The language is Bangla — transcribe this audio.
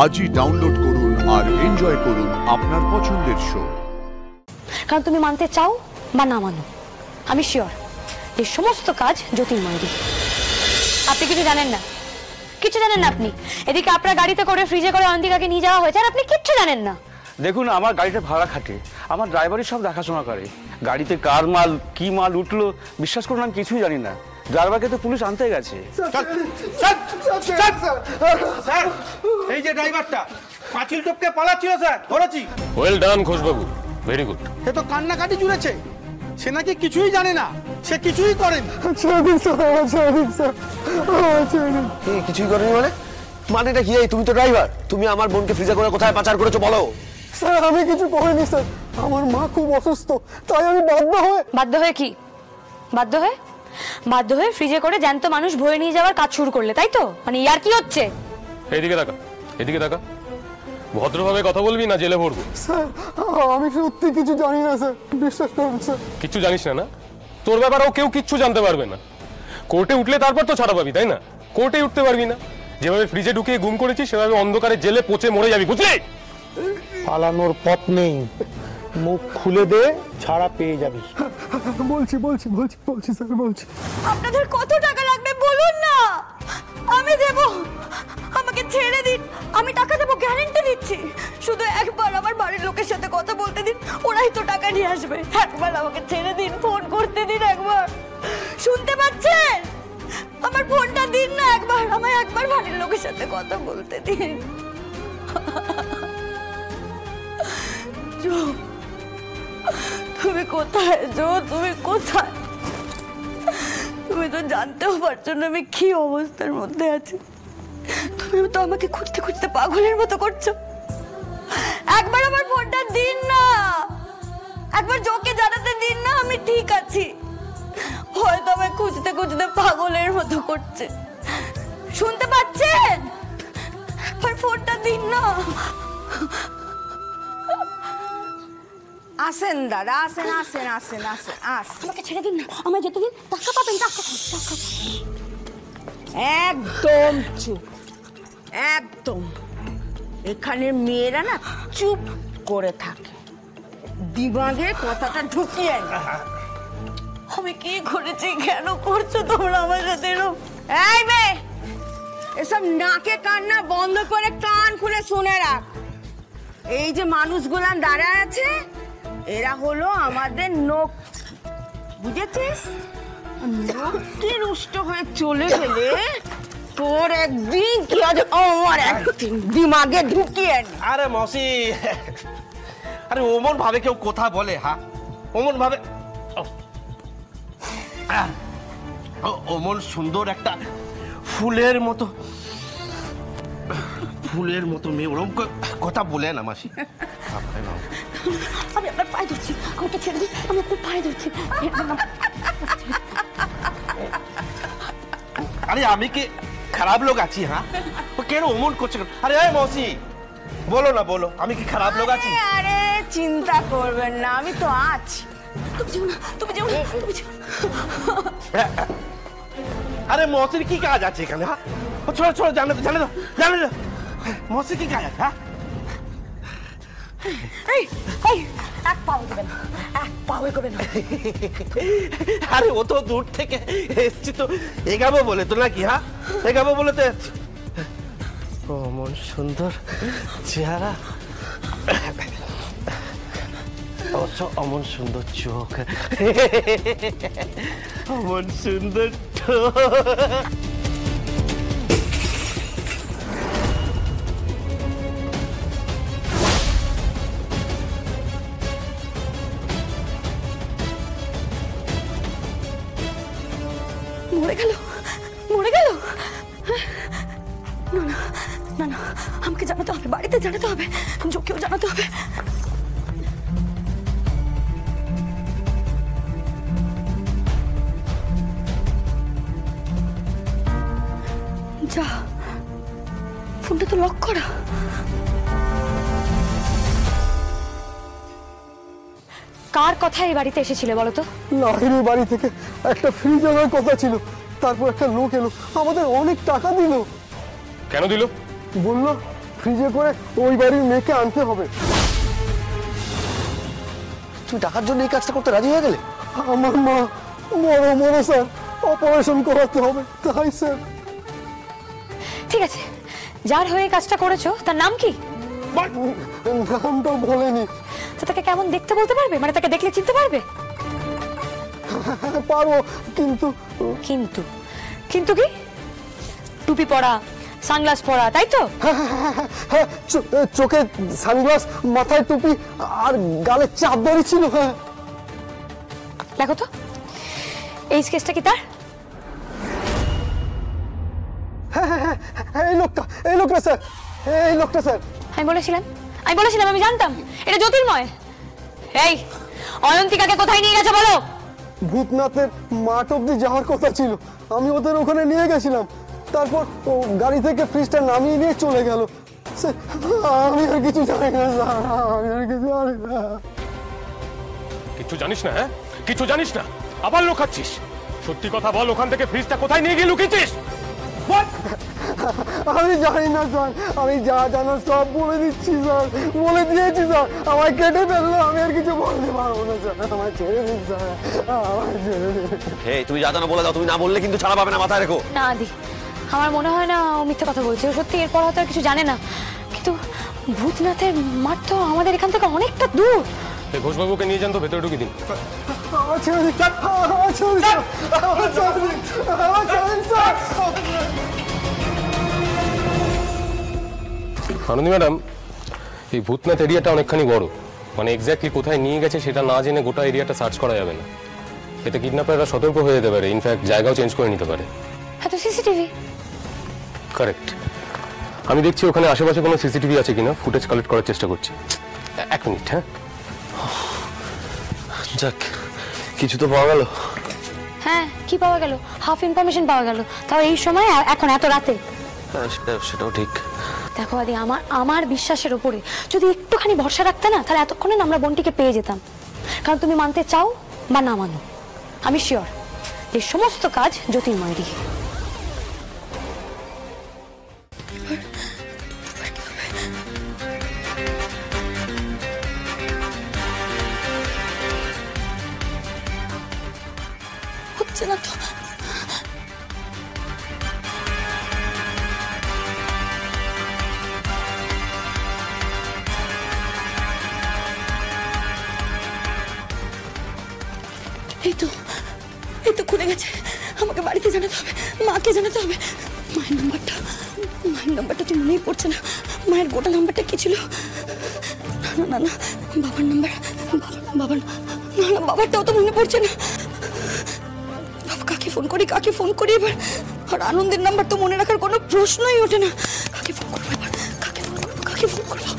আজই ডাউনলোড করুন আর এনজয় করুন আপনার পছন্দের শো। কারণ তুমি মানতে চাও বা না মানো, আমি শিওর এই সমস্ত কাজ জ্যোতির্ময়ী। আপনি কিছু জানেন না, কিছু জানেন না আপনি। এদিকে আপনার গাড়িতে করে ফ্রিজে করে অন্তিকাকে নিয়ে যাওয়া হয়েছে আর আপনি কিচ্ছু জানেন না। দেখুন, আমার গাড়িটা ভাড়া খাটে, আমার ড্রাইভারই সব দেখাশোনা করে। গাড়িতে কার মাল কি মাল উঠলো বিশ্বাস করুন আমি কিছুই জানি না। ড্রাইভারকে তো পুলিশ আনতে গেছে। স্যার, এই যে ড্রাইভারটা পাঁচিল টপকে পালাচ্ছিল স্যার, ধরেছি। ওয়েল ডান ঘোষবাবু, ভেরি গুড। সে তো কান্নাকাটি জুড়েছে, সে নাকি কিছুই জানে না, সে কিছুই করেনি। কিছুই করেনি মানে? মানেটা কি? তুমি তো ড্রাইভার, তুমি আমার বোনকে ফ্রিজে করে কোথায় পাচার করেছো বলো। স্যার আমি কিছু করিনি স্যার, আমার মা খুব অসুস্থ, তাই আমি বাধ্য হয়ে কি বাধ্য হয়ে ফ্রিজে করে জ্যান্ত মানুষ ভরে নিয়ে যাওয়ার কাজ শুরু করলে, তাই তো? মানে ইয়ার কি হচ্ছে? এইদিকে তাকা, এদিকে তাকা। ভদ্রভাবে কথা বলবি না জেলে ভরবো। স্যার আমি সত্যি কিছু জানি না স্যার, বিশ্বাস করুন স্যার। কিচ্ছু জানিস না? না, তোর ব্যাপারেও কেউ কিচ্ছু জানতে পারবে না। কোর্টে উঠলে তারপর তো ছাড়া পাবি, তাই না? কোর্টে উঠতে পারবি না, যেভাবে ফ্রিজে ঢুকিয়ে গুম করেছিস সেভাবে অন্ধকারে জেলে পচে মরে যাবি, বুঝলি? পালানোর পথ নেই, মুখ খুলে দে, ছাড়া পেয়ে যাবি। বলছি স্যার, বলছি। আপনাদের কত টাকা লাগবে বলুন না, আমি দেব। আমাকে ছেড়ে দিন, আমি টাকা দেবো, গ্যারান্টি দিচ্ছি। শুধু একবার আমার বাড়ির লোকের সাথে কথা বলতে দিন, ওরাই তো টাকা নিয়ে আসবে। একবার আমাকে ছেড়ে দিন, ফোন করতে দিন একবার। শুনতে পাচ্ছেন? আমার ফোনটা দিন না একবার, আমায় একবার বাড়ির লোকের সাথে কথা বলতে দিন। তুমি কোথায় জো? তুমি কোথায়? তুমি তো জানতেও পারছো না আমি কি অবস্থার মধ্যে আছি। তুমি তো আমাকে খুঁজতে খুঁজতে পাগলের মতো করছো। একবার আমার ফোনটা দিন না, একবার জোকে জানাতে দিন না আমি ঠিক আছি। হয়তো আমায় খুঁজতে খুঁজতে পাগলের মতো করছে। শুনতে পাচ্ছেন? একবার ফোনটা দিন না। আসেন দাদা, আসেন। আমাকে ছেড়ে দিন না, আমায় যেতে দিন। টাকা পাবেন, টাকা। একদম চুপ, একদম। এখানের মেয়েরা না চুপ করে থাকে, দিমাগে কথাটা ঢুকিয়ে না। আমি কি করেছি? কেন করছো তোমরা আমার সাথে এরকম? এই মেয়ে, এসব নাকে কান্না বন্ধ করে কান খুলে শুনে রাখ। এই যে মানুষগুলান দাঁড়ায় আছে, এরা হলো আমাদের নখ, বুঝেছিস? নখটি রুষ্ট হয়ে চলে গেলে তোর একদিন কি আছে আমার একদিন দিমাগে ঢুকিয়ে নে। আরে মসি, আরে ওমন ভাবে কেউ কথা বলে? হ্যাঁ, ওমন ভাবে ওমন সুন্দর একটা ফুলের মতো মেয়ে ওরকম কথা বলে না মাসি। আমি আপনার পায়ে ধরছি, আমাকে ছেড়ে দিন, আমি আপনার পায়ে ধরছি। আরে আমি কি খারাপ লোক আছি? হ্যাঁ, কেন অমন করছে? আরে মৌসি বলো না, বলো আমি কি খারাপ লোক আছি? আরে চিন্তা করবেন না, আমি তো আছি। তুমি যেও না। আরে মৌসির কি কাজ আছে এখানে? হ্যাঁ, ছোড়ো জানে তো মৌসির কি কাজ আছে? হ্যাঁ, এক পাও করবেন। আরে ও তো দূর থেকে এসছি তো এগাবো বলে তো নাকি? হ্যাঁ, এগাবো বলে তো এসছি। অমন সুন্দর চেহারা, অবশ্য অমন সুন্দর চোখ, অমন সুন্দর ঠোঁট। মরে গেল। না, আমাকে জানাতে হবে, বাড়িতে জানাতে হবে, জোকেও জানাতে হবে। যা, ফোনটা তো লক করা। কার কথা এই বাড়িতে এসেছিলে বলো তো? লাহিড়ির বাড়ি থেকে একটা ফ্রিজ আনার কথা ছিল, তারপর একটা লোক এলো, আমাদের অনেক টাকা দিল। কেন দিল? বললো ফ্রিজে করে ওই বাড়ির মেয়েকে আনতে হবে। তুমি টাকার জন্য এই কাজটা করতে রাজি হয়ে গেলে? আমার মা মরো স্যার, অপারেশন করাতে হবে তাই স্যার। ঠিক আছে, যার হয়ে কাজটা করেছো তার নাম কি? নামটা বলেনি। তো তাকে কেমন দেখতে বলতে পারবে? মানে তাকে দেখলে চিনতে পারবে? পারবো, কিন্তু কিন্তু কিন্তু কি? টুপি পরা, সানগ্লাস পরা, তাই তো? হ্যাঁ, চোখে সানগ্লাস, মাথায় টুপি আর গালে চাদরই ছিল। হ্যাঁ, দেখো তো এই কেসটা কি তার? এই লোকটা স্যার, এই লোকটা স্যার। আমি বলেছিলাম আমি জানতাম এটা জ্যোতির্ময়। এই অয়ন্তিকাকে কোথায় নিয়ে গেছে বলো? ভূতনাথের মাঠ অব্দি যাওয়ার কথা ছিল, আমি ওদের ওখানে নিয়ে গেছিলাম। তারপর ও গাড়ি থেকে ফ্রিজটা নামিয়ে নিয়ে চলে গেল। আমি আর কিছু জানি না স্যার, আমি আর কিছু জানি না। কিছু জানিস না? হ্যাঁ, কিছু জানিস না, আবার লোকাচ্ছিস। সত্যি কথা বল, ওখান থেকে ফ্রিজটা কোথায় নিয়ে গিয়ে লুকিয়েছিস? আমি জানি না স্যার, আমি যা জানার সব বলে দিচ্ছি স্যার, বলে দিয়েছি স্যার। আমায় কেটে ফেললো, আমি আর কিছু বলতে পারবো না স্যার, আমায় ছেড়ে দিন স্যার, আমায় ছেড়ে দিন। তুমি যা জানো বলে দাও, তুমি না বললে কিন্তু ছাড়া পাবে না, মাথায় রেখো। না আদি, আমার মনে হয় না ও মিথ্যে কথা বলছে। ও সত্যি এরপর হয়তো আর কিছু জানে না। কিন্তু ভূতনাথের মাঠ তো আমাদের এখান থেকে অনেকটা দূর। ঘোষবাবুকে নিয়ে যান তো, ভেতরে ঢুকে দিন। আমার ছেড়ে দিন, আমার ছেড়ে দিন, আমার ছেড়ে দিন, আমার ছেড়ে দিন স্যার। আনন্দি ম্যাডাম, এই ভূতনাথ এরিয়াটা অনেকখানি বড়, মানে এক্স্যাক্টলি কোথায় নিয়ে গেছে সেটা না জেনে গোটা এরিয়াটা সার্চ করা যাবে না। এতে কিডন্যাপাররা সতর্ক হয়ে যেতে পারে, ইনফ্যাক্ট জায়গাও চেঞ্জ করে নিতে পারে। হ্যাঁ, তো সিসিটিভি। কারেক্ট। আমি দেখছি ওখানে আশেপাশে কোনো সিসিটিভি আছে কিনা, ফুটেজ কালেক্ট করার চেষ্টা করছি। এক মিনিট। হ্যাঁ, যাক, কিছু তো পাওয়া গেল। হ্যাঁ, কি পাওয়া গেল? হাফ ইনফরমেশন পাওয়া গেল, তাও এই সময়, এখন এত রাতে। হ্যাঁ, সেটাও ঠিক। দেখো আদি, আমার বিশ্বাসের উপরে যদি একটুখানি ভরসা রাখতে না, তাহলে এতক্ষণে আমরা বোনটিকে পেয়ে যেতাম। কারণ তুমি মানতে চাও বা না মানো, আমি শিওর যে সমস্ত কাজ জ্যোতির্ময়েরই। হচ্ছে না তো। এই তো খুলে গেছে। আমাকে বাড়িতে জানাতে হবে, মাকে জানাতে হবে। মায়ের নাম্বারটা তো মনেই পড়ছে না। মায়ের গোটা নাম্বারটা কি ছিল? না, বাবার নাম্বার, বাবারটাও তো মনে পড়ছে না। বাবা, কাকে ফোন করি এবার? আর আনন্দের নাম্বার তো মনে রাখার কোনো প্রশ্নই ওঠে না। কাকে ফোন করবো এবার? কাকে ফোন করবো?